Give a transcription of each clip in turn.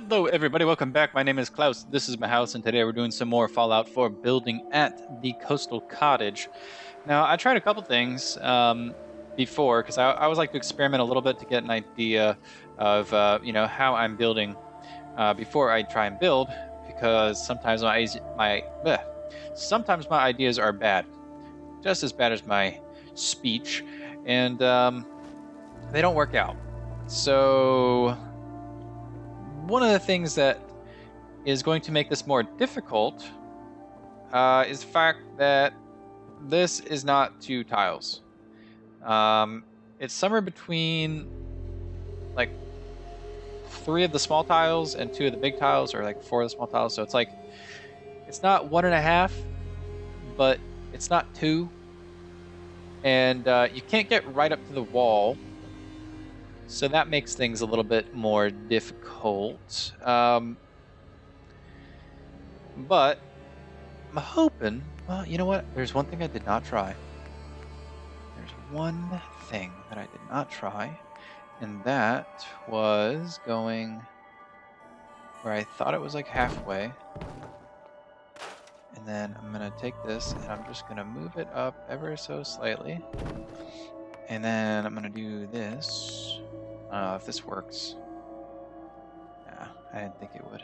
Hello everybody, welcome back. My name is Klaus. This is my house, and today we're doing some more Fallout 4 building at the coastal cottage. Now, I tried a couple things before, because I always like to experiment a little bit to get an idea of how I'm building before I try and build, because sometimes sometimes my ideas are bad, just as bad as my speech, and they don't work out. So one of the things that is going to make this more difficult is the fact that this is not 2 tiles. It's somewhere between like 3 of the small tiles and 2 of the big tiles, or like 4 of the small tiles. So it's like, it's not 1.5, but it's not 2. And you can't get right up to the wall. So that makes things a little bit more difficult. But I'm hoping, well, you know what? There's one thing I did not try. There's one thing that I did not try, and that was going where I thought it was like halfway. And then I'm gonna take this and I'm just gonna move it up ever so slightly. And then I'm gonna do this. If this works. Yeah, I didn't think it would.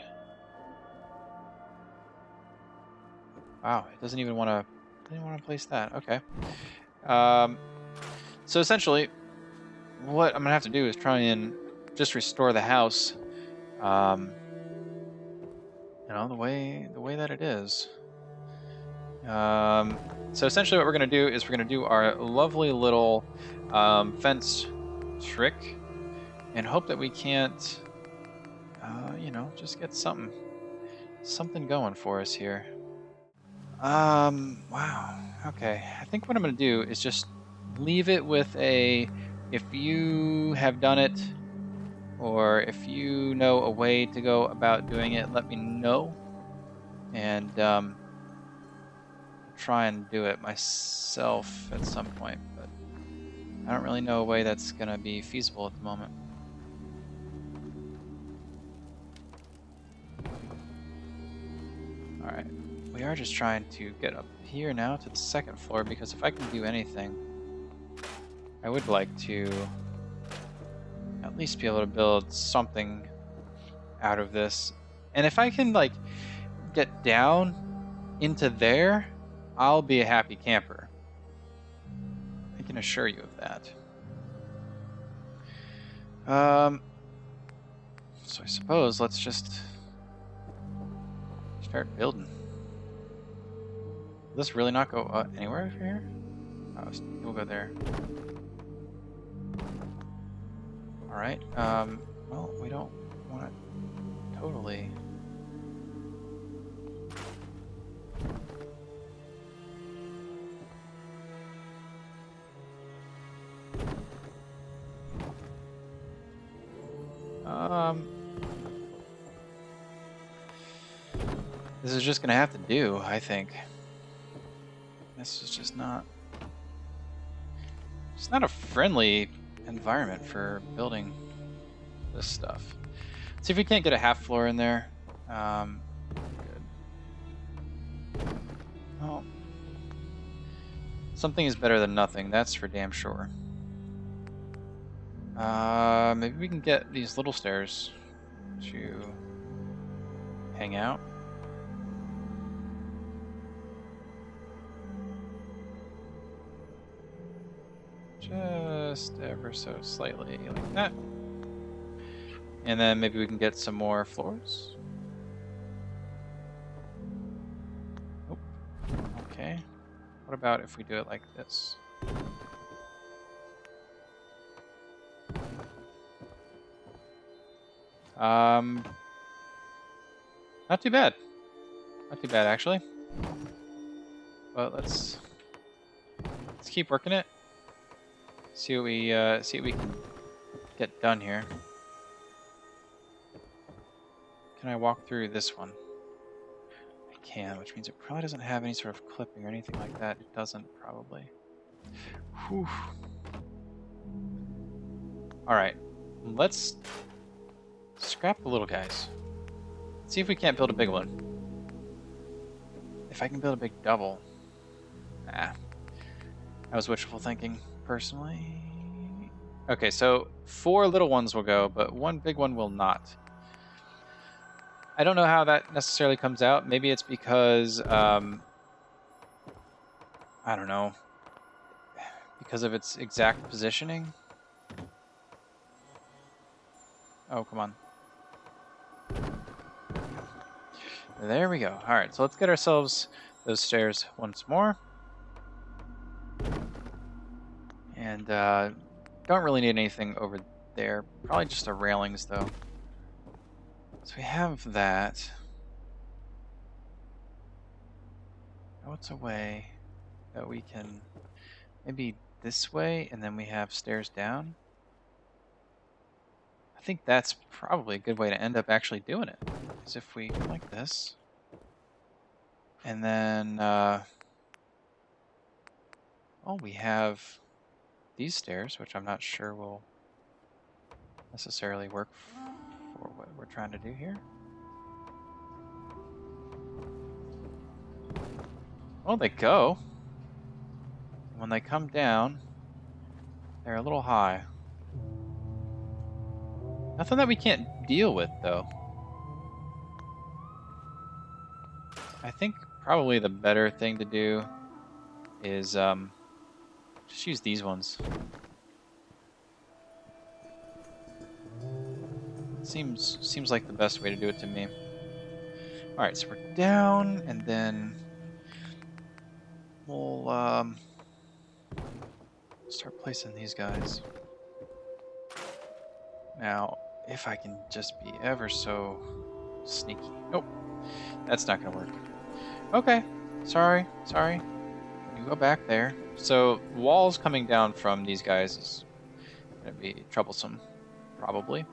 Wow, it doesn't even want to place that. Okay. So essentially, what I'm gonna have to do is try and just restore the house, the way that it is. So essentially, what we're gonna do is we're gonna do our lovely little fence trick, and hope that we can't, just get something going for us here. Wow. Okay. I think what I'm going to do is just leave it with a, if you have done it, or if you know a way to go about doing it, let me know. And try and do it myself at some point, but I don't really know a way that's going to be feasible at the moment. Alright. We are just trying to get up here now to the 2nd floor, because if I can do anything, I would like to at least be able to build something out of this. And if I can, like, get down into there, I'll be a happy camper. I can assure you of that. So I suppose let's just start building. Will this really not go anywhere over here? Oh, we'll go there. Alright, well, we don't want to totally... This is just gonna have to do, I think. This is just not... It's not a friendly environment for building this stuff. Let's see if we can't get a half floor in there. Good. Well, something is better than nothing, that's for damn sure. Maybe we can get these little stairs to hang out. Just ever so slightly like that. And then maybe we can get some more floors. Nope. Okay. What about if we do it like this? Not too bad. Not too bad, actually. But let's keep working it. See what we can get done here. Can I walk through this one? I can, which means it probably doesn't have any sort of clipping or anything like that. It doesn't, probably. Whew. Alright, let's scrap the little guys. Let's see if we can't build a big one. If I can build a big double. Ah. That was wishful thinking, personally. Okay, so 4 little ones will go, but 1 big one will not. I don't know how that necessarily comes out. Maybe it's because, I don't know, because of its exact positioning. Oh, come on. There we go. All right, so let's get ourselves those stairs once more. And don't really need anything over there. Probably just the railings, though. So we have that. What's a way that we can... Maybe this way, and then we have stairs down? I think that's probably a good way to end up actually doing it. Is if we go like this. And then... well, we have these stairs, which I'm not sure will necessarily work for what we're trying to do here. Well, they go. When they come down, they're a little high. Nothing that we can't deal with, though. I think probably the better thing to do is just use these ones. Seems like the best way to do it to me. All right, so we're down, and then we'll start placing these guys. Now, if I can just be ever so sneaky. Nope, that's not gonna work. Okay, sorry. You go back there. So walls coming down from these guys is gonna be troublesome, probably.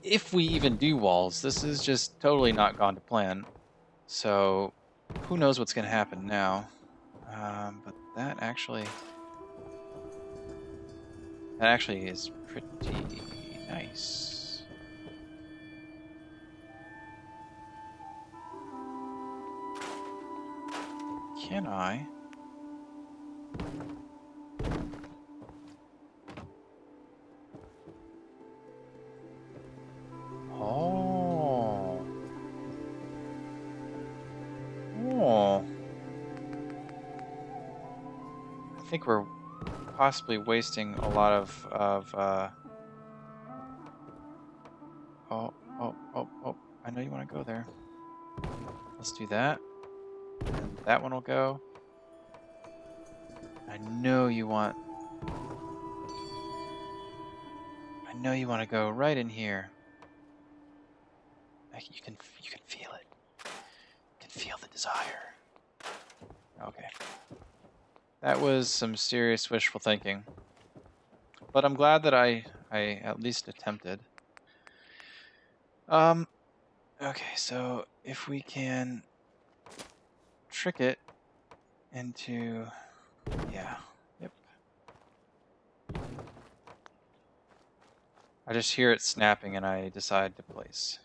If we even do walls, this is just totally not gone to plan. So who knows what's gonna happen now? But that actually is pretty nice. Can I? Oh. Oh. I think we're possibly wasting a lot of oh, I know you want to go there. Let's do that. And that one will go. I know you want to go right in here. You can feel it. You can feel the desire. Okay. That was some serious wishful thinking. But I'm glad that I at least attempted. Okay, so if we can trick it into, yeah, yep. I just hear it snapping and I decide to place.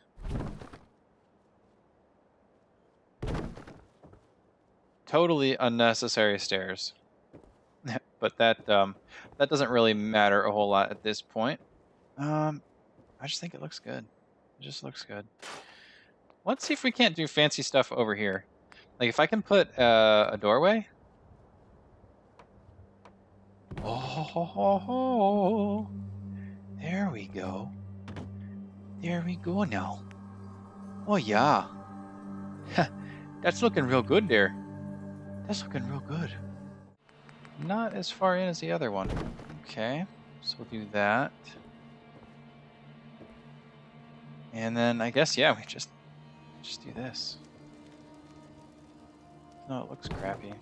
Totally unnecessary stairs. But that doesn't really matter a whole lot at this point. I just think it looks good. It just looks good. Let's see if we can't do fancy stuff over here. Like if I can put a doorway. Oh, there we go. There we go now. Oh yeah. That's looking real good there. That's looking real good. Not as far in as the other one. Okay, so we'll do that. And then I guess, yeah, we just do this. No, it looks crappy.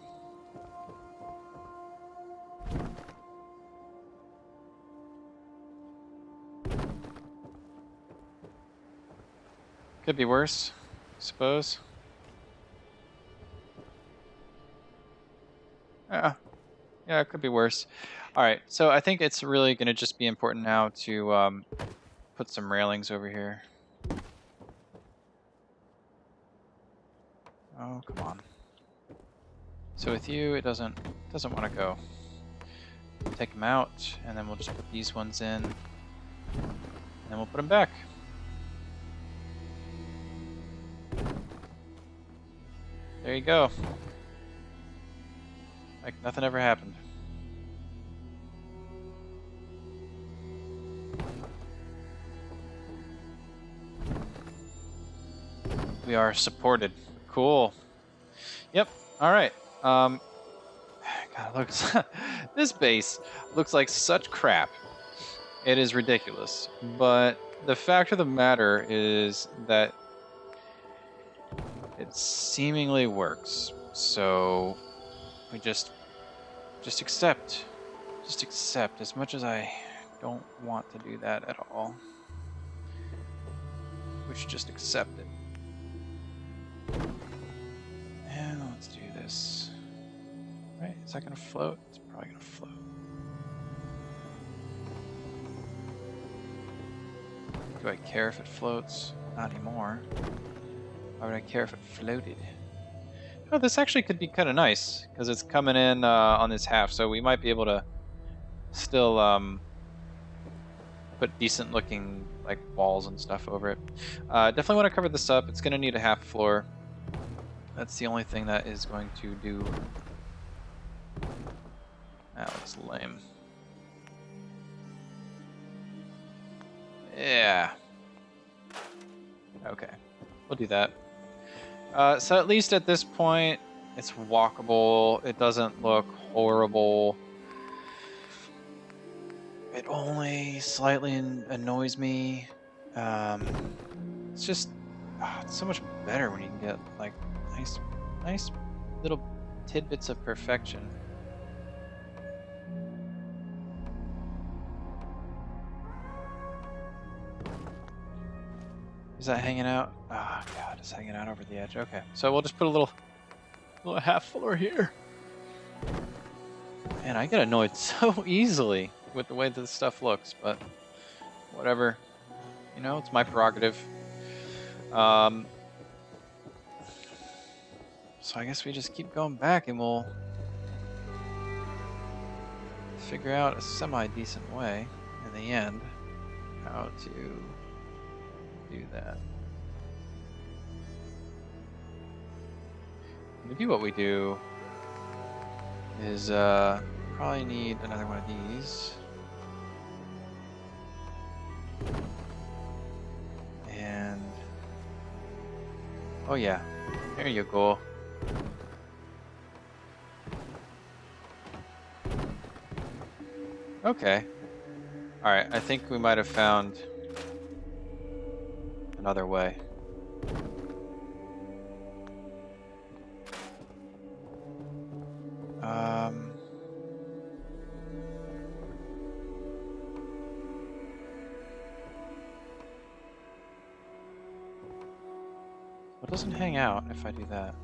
Could be worse, I suppose. Yeah, it could be worse. All right, so I think it's really going to just be important now to put some railings over here. Oh, come on. So with you, it doesn't want to go. Take them out, and then we'll just put these ones in, and then we'll put them back. There you go. Like nothing ever happened. We are supported. Cool. Yep. All right. God, looks. This base looks like such crap. It is ridiculous. But the fact of the matter is that it seemingly works. So we just accept. Just accept, as much as I don't want to do that at all. We should just accept it. And let's do this. Right, is that gonna float? It's probably gonna float. Do I care if it floats? Not anymore. Why would I care if it floated? Oh, this actually could be kind of nice, because it's coming in on this half, so we might be able to still put decent looking like walls and stuff over it. Definitely want to cover this up. It's going to need a half floor. That's the only thing that is going to do. That looks lame. Yeah. Okay. We'll do that. So at least at this point, it's walkable. It doesn't look horrible. It only slightly annoys me. It's just it's so much better when you can get like nice little tidbits of perfection. Is that hanging out? Oh god, it's hanging out over the edge. Okay, so we'll just put a little half floor here. Man, I get annoyed so easily with the way that this stuff looks, but whatever. You know, it's my prerogative. So I guess we just keep going back and we'll figure out a semi-decent way in the end how to do that. Maybe what we do is probably need another one of these. And oh yeah, there you go. Okay. Alright, I think we might have found another way. What doesn't hang out if I do that?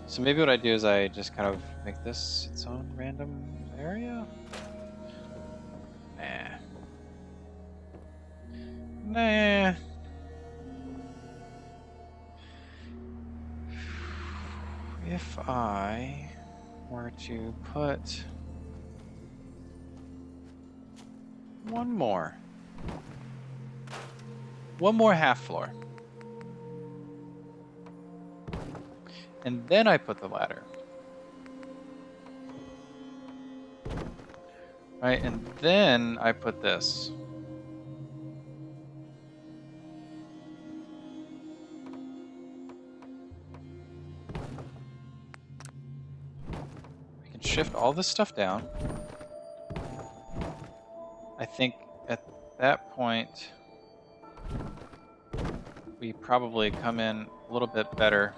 So maybe what I do is I just kind of make this its own random area? Nah. If I were to put one more half floor, and then I put the ladder, right, and then I put this. Shift all this stuff down. I think at that point we probably come in a little bit better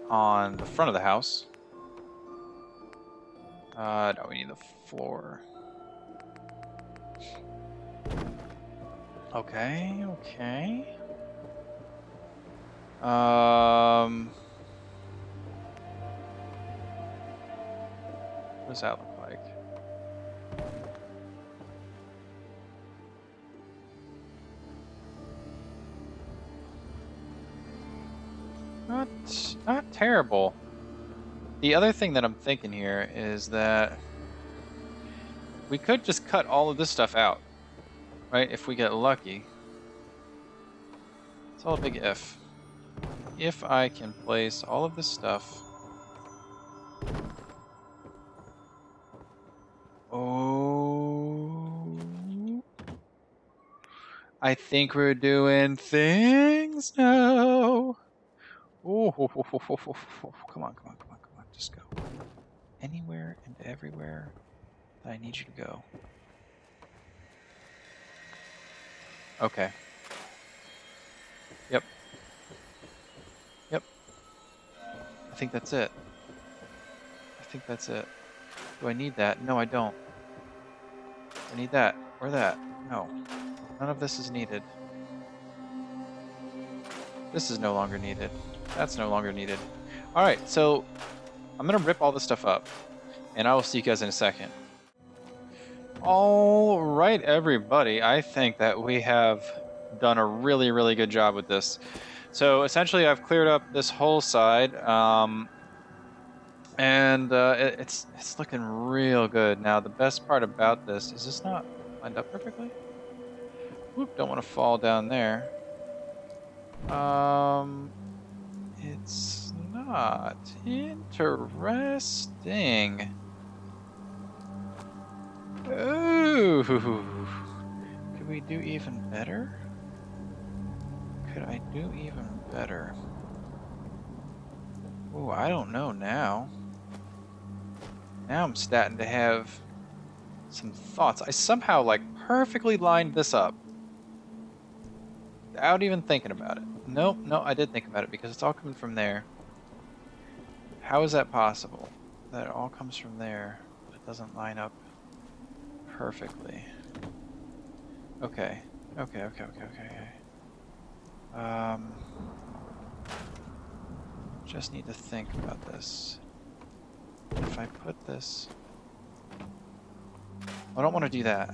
on the front of the house. No, we need the floor. Okay, okay. What does that look like? Not terrible. The other thing that I'm thinking here is that we could just cut all of this stuff out, right? If we get lucky. It's all a big if. If I can place all of this stuff. Oh. I think we're doing things now. Oh, come on. Just go. Anywhere and everywhere that I need you to go. Okay. Yep. I think that's it. Do I need that? No, I don't. I need that. Or that. No. None of this is needed. This is no longer needed. That's no longer needed. Alright, so I'm going to rip all this stuff up. And I will see you guys in a second. Alright, everybody. I think that we have done a really, really good job with this. So essentially I've cleared up this whole side. It's looking real good. Now the best part about this is this not lined up perfectly? Whoop, don't want to fall down there. It's not. Interesting. Ooh. Could we do even better? Could I do even better? Ooh, I don't know now. Now I'm starting to have some thoughts. I somehow like perfectly lined this up without even thinking about it. Nope, no, I did think about it because it's all coming from there. How is that possible? That it all comes from there, but it doesn't line up perfectly. Okay. Just need to think about this. If I put this... I don't want to do that.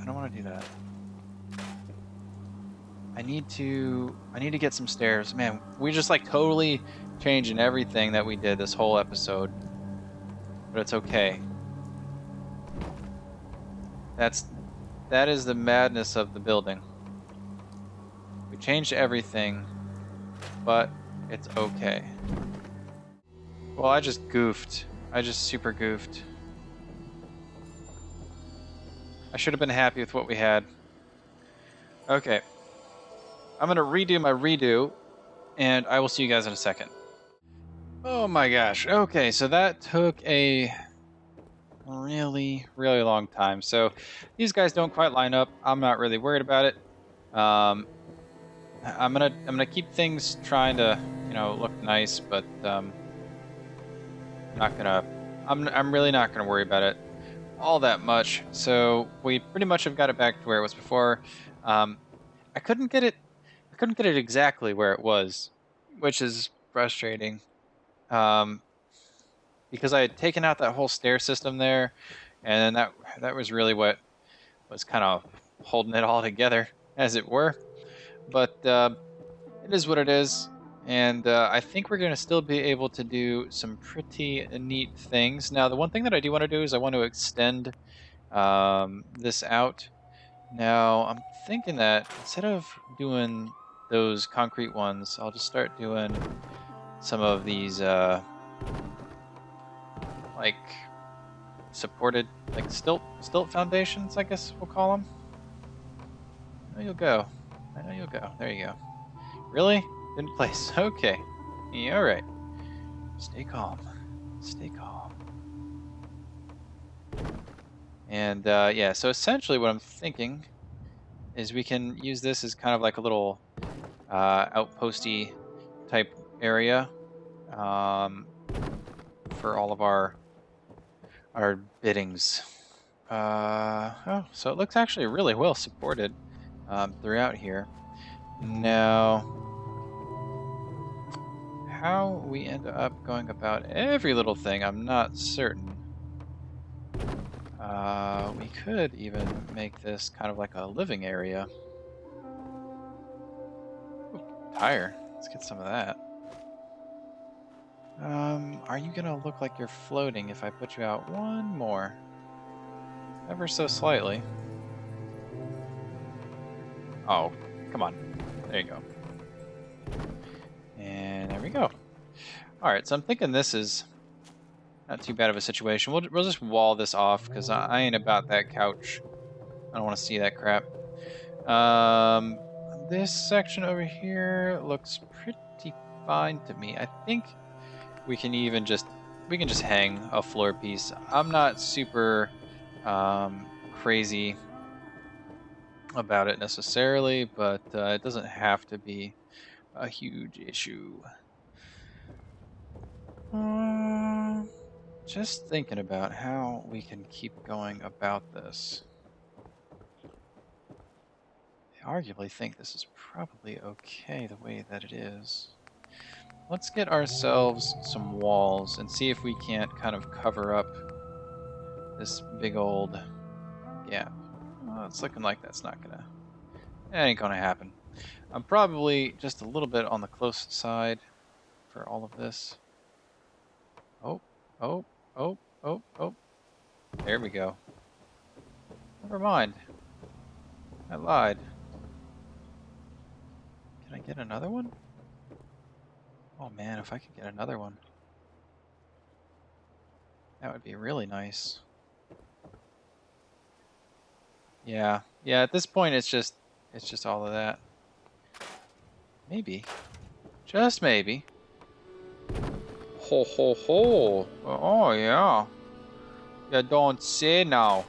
I need to get some stairs. Man, we just like totally changing everything that we did this whole episode. But it's okay. That is the madness of the building. We changed everything, but it's okay. Well, I just goofed. I just super goofed. I should have been happy with what we had. Okay. I'm going to redo my redo, and I will see you guys in a second. Oh my gosh. Okay, so that took a really, really long time. So these guys don't quite line up. I'm not really worried about it. I'm gonna keep things trying to, look nice, but I'm really not gonna worry about it all that much. So we pretty much have got it back to where it was before. I couldn't get it exactly where it was, which is frustrating. Because I had taken out that whole stair system there, and then that was really what was kind of holding it all together, as it were. But it is what it is, and I think we're going to still be able to do some pretty neat things. Now, the one thing that I do want to do is I want to extend this out. Now, I'm thinking that instead of doing those concrete ones, I'll just start doing some of these like supported, like stilt foundations, I guess we'll call them. I know you'll go. There you go. Really? Didn't place. Okay. Yeah, all right. Stay calm. And yeah, so essentially what I'm thinking is we can use this as kind of like a little outposty type area for all of our biddings. Oh, so it looks actually really well supported throughout here. Now, how we end up going about every little thing, I'm not certain. We could even make this kind of like a living area. Ooh, tire. Let's get some of that. Are you gonna look like you're floating if I put you out one more? Ever so slightly. Oh, come on. There you go. And there we go. All right, so I'm thinking this is not too bad of a situation. We'll just wall this off because I ain't about that couch. I don't want to see that crap. This section over here looks pretty fine to me. I think we can just hang a floor piece. I'm not super crazy about it necessarily, but it doesn't have to be a huge issue. Just thinking about how we can keep going about this. I arguably think this is probably okay the way that it is. Let's get ourselves some walls and see if we can't kind of cover up this big old gap. Well, it's looking like that ain't gonna happen. I'm probably just a little bit on the close side for all of this. Oh, oh, oh, oh, oh. There we go. Never mind. I lied. Can I get another one? Oh man, if I could get another one. That would be really nice. Yeah. Yeah, at this point it's just all of that. Maybe. Just maybe. Ho ho ho. Oh yeah. You don't say now.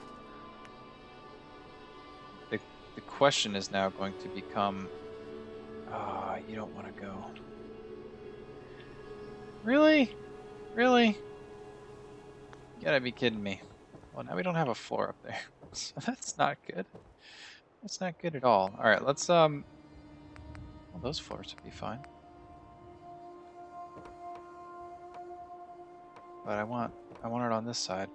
The question is now going to become you don't want to go. Really? Really? You gotta be kidding me. Well, now we don't have a floor up there. So that's not good. That's not good at all. Alright, let's well, those floors would be fine. But I want it on this side.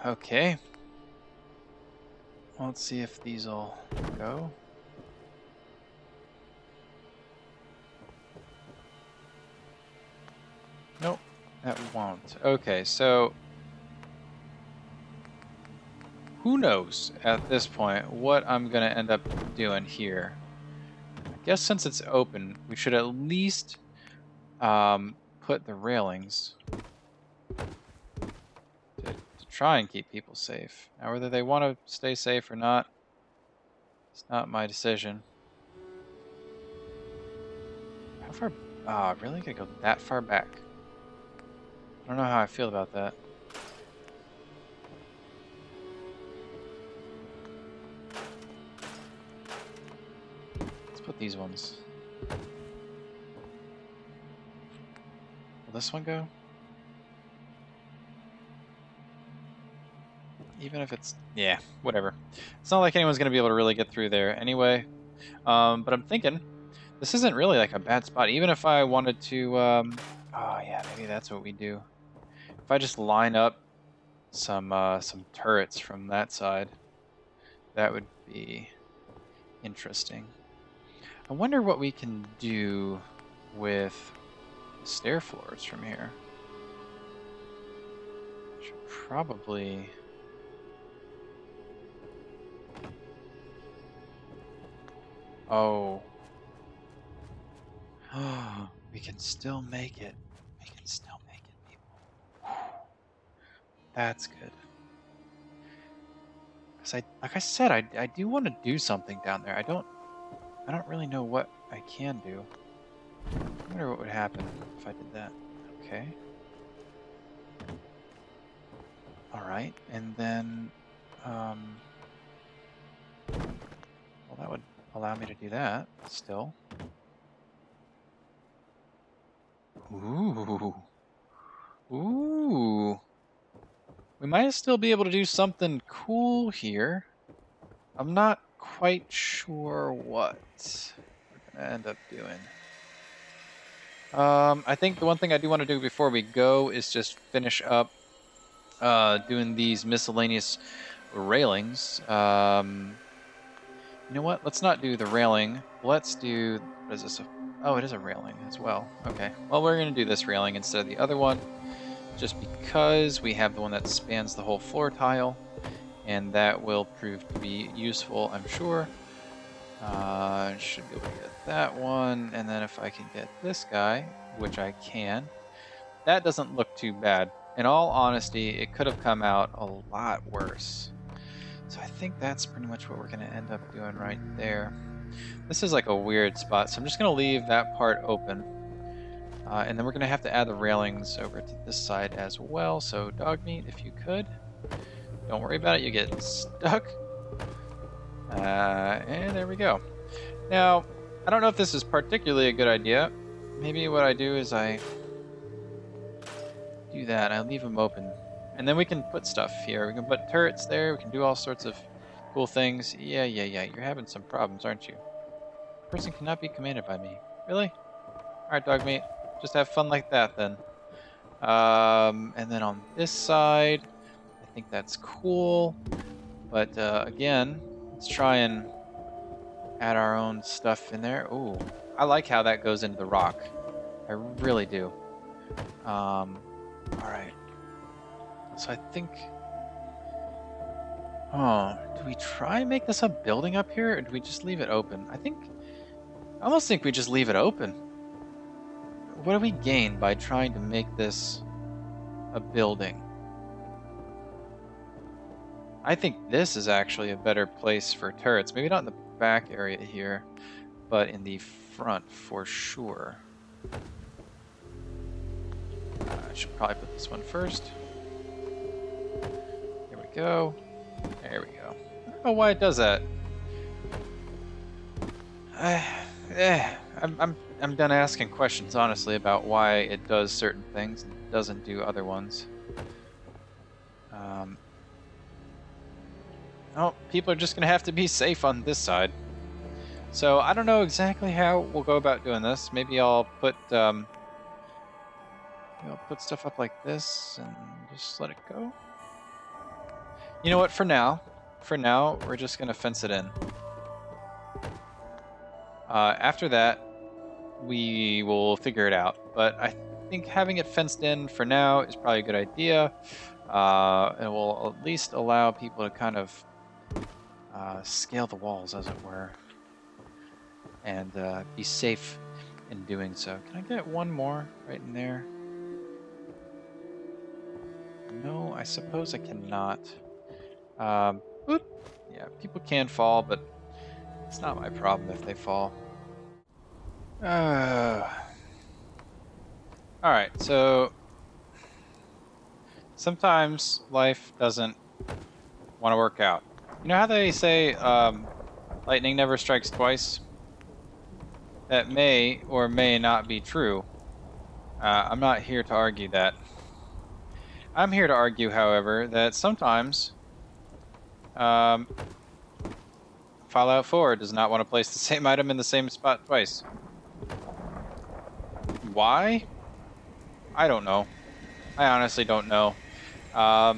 Okay. Well, let's see if these will go. Nope, that won't. Okay, so who knows at this point what I'm gonna end up doing here. I guess since it's open, we should at least put the railings to try and keep people safe. Now, whether they want to stay safe or not, it's not my decision. How far? Really? Gotta go that far back? I don't know how I feel about that. Let's put these ones. Will this one go? Even if it's... yeah, whatever. It's not like anyone's going to be able to really get through there anyway. But I'm thinking, this isn't really like a bad spot. Even if I wanted to... oh yeah, maybe that's what we do. If I just line up some turrets from that side, that would be interesting. I wonder what we can do with the stair floors from here. Should probably... oh. We can still make it. We can still make it, people. That's good. Because like I said, I do want to do something down there. I don't really know what I can do. I wonder what would happen if I did that. Okay. Alright, and then well, that would allow me to do that still. Ooh. Ooh. We might still be able to do something cool here. I'm not quite sure what we're gonna end up doing. I think the one thing I do want to do before we go is just finish up doing these miscellaneous railings. You know what? Let's not do the railing. Let's do, what is this? Oh, it is a railing as well. Okay. Well, we're going to do this railing instead of the other one, just because we have the one that spans the whole floor tile, and that will prove to be useful, I'm sure. Should be able to get that one, and then if I can get this guy, which I can, that doesn't look too bad. In all honesty, it could have come out a lot worse. So I think that's pretty much what we're going to end up doing right there. This is like a weird spot, so I'm just going to leave that part open. And then we're going to have to add the railings over to this side as well. So dog meat, if you could. Don't worry about it, you get stuck. And there we go. Now, I don't know if this is particularly a good idea. Maybe what I do is I do that, I leave them open. And then we can put stuff here. We can put turrets there, we can do all sorts of cool things. Yeah, you're having some problems, aren't you? Person cannot be commanded by me. Really? Alright, dog meat. Just have fun like that then. And then on this side, I think that's cool. But again, let's try and add our own stuff in there. Ooh, I like how that goes into the rock. I really do. Alright. So I think... Oh, do we try and make this a building up here, or do we just leave it open? I almost think we just leave it open. What do we gain by trying to make this a building? I think this is actually a better place for turrets. Maybe not in the back area here, but in the front for sure. I should probably put this one first. Here we go. There we go. I don't know why it does that. I'm done asking questions, honestly, about why it does certain things and doesn't do other ones. Oh, people are just going to have to be safe on this side. So I don't know exactly how we'll go about doing this. Maybe I'll put stuff up like this and just let it go. You know what? For now, we're just going to fence it in. After that, we will figure it out. But I think having it fenced in for now is probably a good idea. It will at least allow people to kind of scale the walls, as it were, and be safe in doing so. Can I get one more right in there? No, I suppose I cannot. Whoop. Yeah, people can fall, but it's not my problem if they fall. Alright, so sometimes life doesn't want to work out. You know how they say lightning never strikes twice? That may or may not be true. I'm not here to argue that. I'm here to argue, however, that sometimes Fallout 4 does not want to place the same item in the same spot twice. Why? I don't know. I honestly don't know. But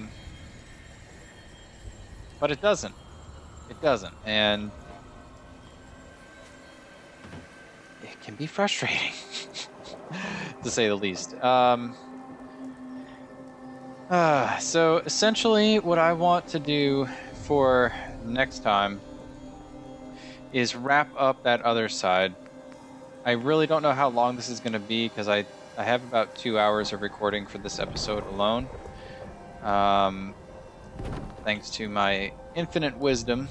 it doesn't. It doesn't. And it can be frustrating, to say the least. So essentially what I want to do for next time is wrap up that other side. I really don't know how long this is going to be because I have about 2 hours of recording for this episode alone. Thanks to my infinite wisdom.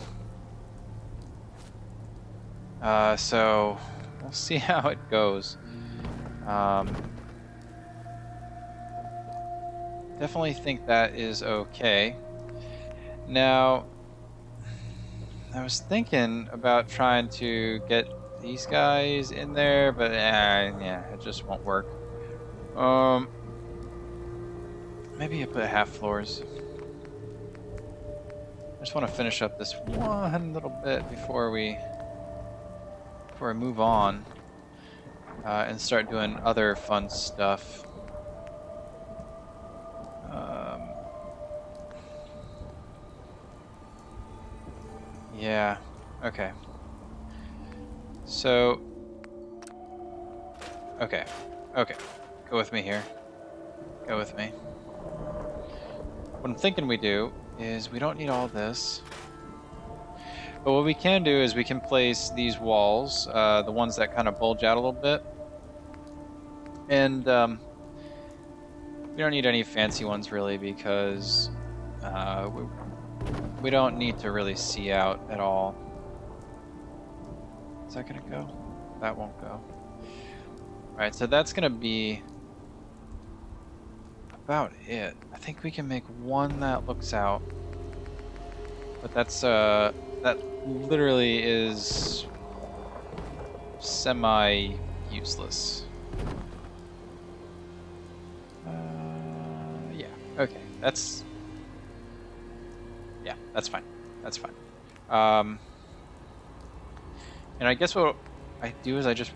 So we'll see how it goes. Definitely think that is okay. Now, I was thinking about trying to get these guys in there, but yeah, it just won't work. Maybe I put half floors. I just want to finish up this one little bit before we move on and start doing other fun stuff. Yeah, okay. So Okay. Okay. Go with me here. Go with me. What I'm thinking we do is we don't need all this. But what we can do is we can place these walls, the ones that kind of bulge out a little bit. And we don't need any fancy ones really because we don't need to really see out at all. Is that gonna go? That won't go. Alright, so that's gonna be about it. I think we can make one that looks out. But that's that literally is semi-useless. Yeah, okay, that's fine. That's fine. And I guess what I do is I just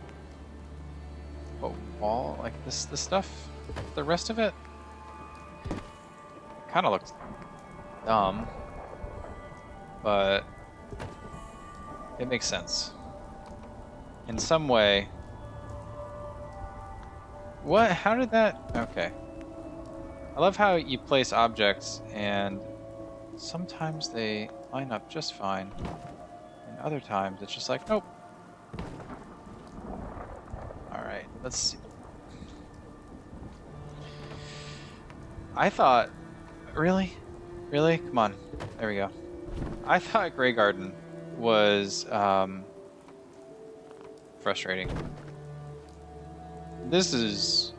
put wall like this stuff, the rest of it kind of looks dumb, but it makes sense in some way. What? How did that? Okay. I love how you place objects and sometimes they line up just fine, and other times it's just like, nope. Alright, let's see. I thought, really? Really? Come on. There we go. I thought Grey Garden was frustrating. This is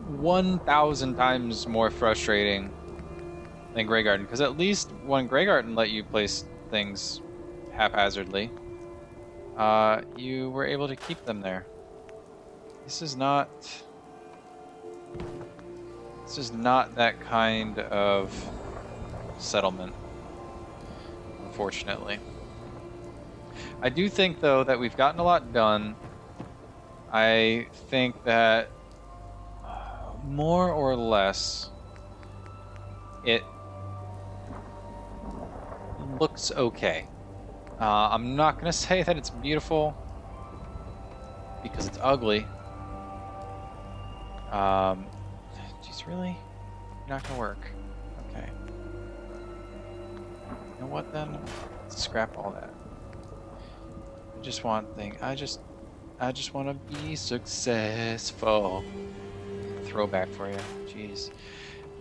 1,000 times more frustrating than Grey Garden, because at least when Grey Garden let you place things haphazardly, you were able to keep them there. This is not that kind of settlement, unfortunately. I do think, though, that we've gotten a lot done. I think that more or less it looks okay. I'm not going to say that it's beautiful because it's ugly. Geez, really? Not going to work. Okay. You know what then? Let's scrap all that. I just want I just want to be successful. Throwback for you. Jeez.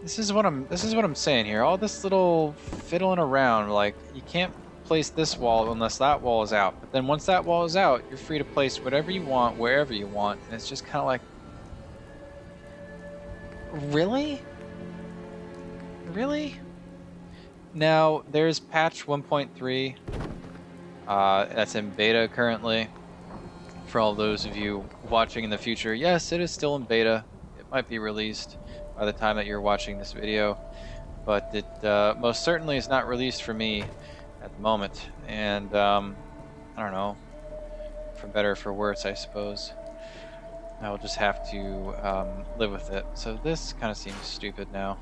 This is what I'm saying here. All this little fiddling around, like you can't place this wall unless that wall is out. But then once that wall is out, you're free to place whatever you want, wherever you want, and it's just kind of like, really? Really? Now, there's patch 1.3. That's in beta currently. For all those of you watching in the future, yes, it is still in beta. It might be released by the time that you're watching this video, but it most certainly is not released for me at the moment. And I don't know, for better or for worse, I suppose. I will just have to live with it. So this kind of seems stupid now.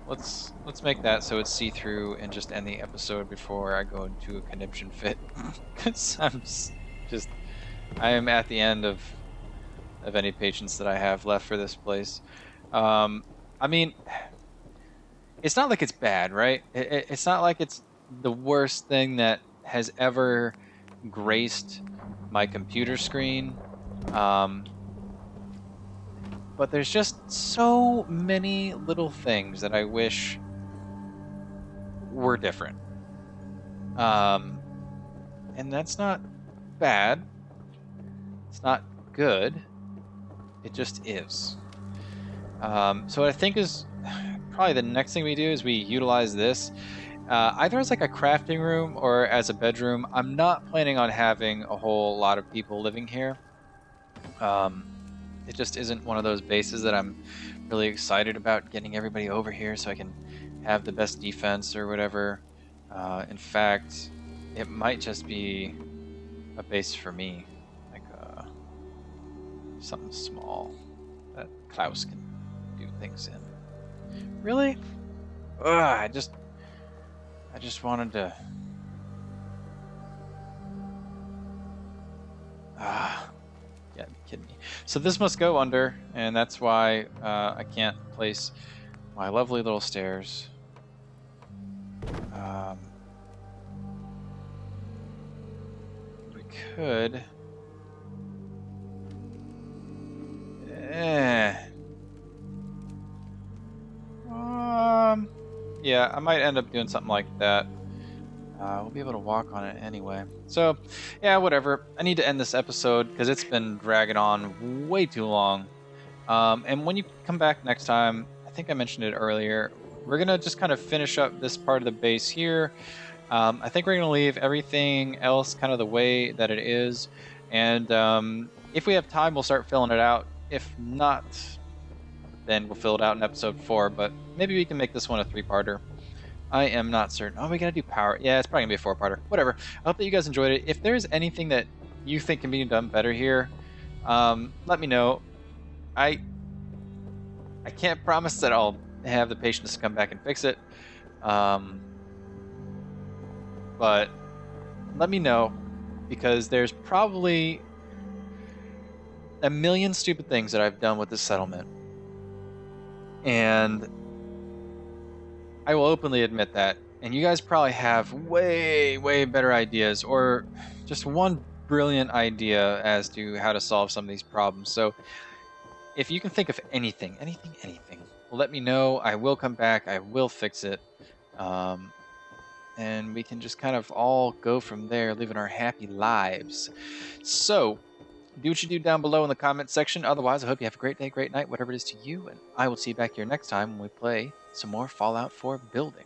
Let's make that so it's see-through and just end the episode before I go into a conniption fit. Because I am at the end of any patience that I have left for this place. I mean, it's not like it's bad, right? It's not like it's the worst thing that has ever graced my computer screen. But there's just so many little things that I wish were different. And that's not bad. It's not good. It just is. So what I think is probably the next thing we do is we utilize this. Either as like a crafting room or as a bedroom. I'm not planning on having a whole lot of people living here. It just isn't one of those bases that I'm really excited about getting everybody over here so I can have the best defense or whatever. In fact, it might just be a base for me, like something small that Klaus can do things in. Really? Ugh, I just wanted to. Yeah, Kidding me. So this must go under, and that's why I can't place my lovely little stairs. We could. Yeah, I might end up doing something like that. We'll be able to walk on it anyway. So, yeah, whatever. I need to end this episode because it's been dragging on way too long. And when you come back next time, I think I mentioned it earlier, we're going to just kind of finish up this part of the base here. I think we're going to leave everything else kind of the way that it is. And if we have time, we'll start filling it out. If not, then we'll fill it out in episode 4. But maybe we can make this one a 3-parter. I am not certain. Oh, we gotta do power. Yeah, it's probably gonna be a 4-parter. Whatever. I hope that you guys enjoyed it. If there's anything that you think can be done better here, let me know. I can't promise that I'll have the patience to come back and fix it. But let me know, because there's probably a million stupid things that I've done with this settlement. And I will openly admit that, and you guys probably have way, way better ideas, or just one brilliant idea as to how to solve some of these problems. So if you can think of anything, let me know. I will come back. I will fix it. And we can just kind of all go from there, living our happy lives. So do what you do down below in the comment section. Otherwise, I hope you have a great day, great night, whatever it is to you. And I will see you back here next time when we play some more Fallout 4 building.